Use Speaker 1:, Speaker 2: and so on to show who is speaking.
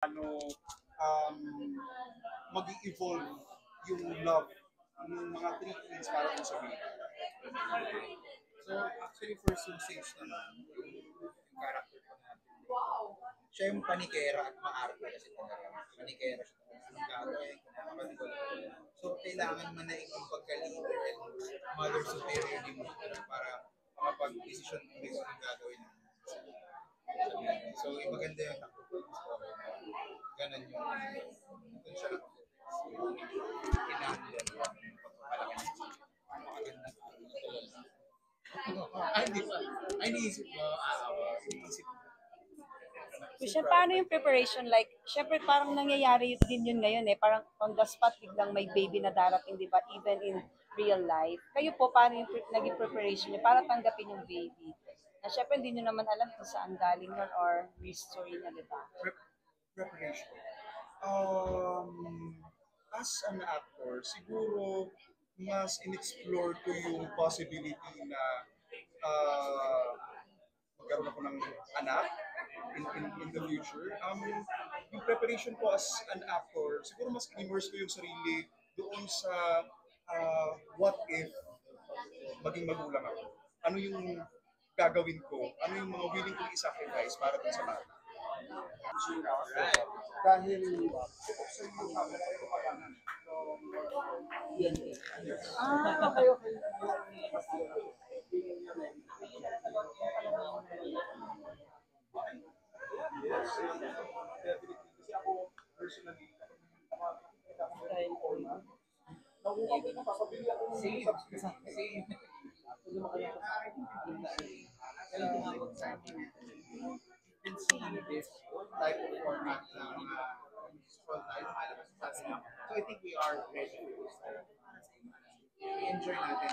Speaker 1: Ano um, mag-evolve yung love ng mga three queens para kung sabihin.
Speaker 2: So, actually, for Susage naman, yung character ko natin, siya yung panikera at maarte kasi talaga. Panikera siya talaga. Anong gagawin, nakakatulog. So, kailangan manaig yung pagka-leader and mother superior din mo para makapag-decision kung anong gagawin natin. So, maganda yung takbo ko ng story na ganun yung doon siya hinahanda yung pagpapalaki ng story. Maganda. Ay, hindi pa. Ay, iniisip mo. Iniisip mo.
Speaker 3: Siya, paano yung preparation? Like, syempre parang nangyayari din yun ngayon eh. Parang on the spot, biglang may baby na darating, di ba? Even in real life. Kayo po, paano yung naging preparation niyo para tanggapin yung baby? Na syempre, hindi nyo naman alam kung saan galing yun or mystery na, di ba?
Speaker 1: Preparation. As an actor, siguro mas in-explore ko yung possibility na magkaroon ako ng anak in the future. Yung preparation ko as an actor, siguro mas immerse ko yung sarili doon sa what if maging magulang ako. Ano yung gagawin ko? Ano yung mga willing kong i-sacrifice para dun sa bata? Dahil sa iyo ako pagkanan. Okay, okay. Yes, definitely. Kasi ako, personally, nakuha ko na papabili ako ng subscription.
Speaker 2: Same. You can see this type of format na mga scroll tayo, lumalabas sa atin. So I think we are ready to start. We enjoy natin.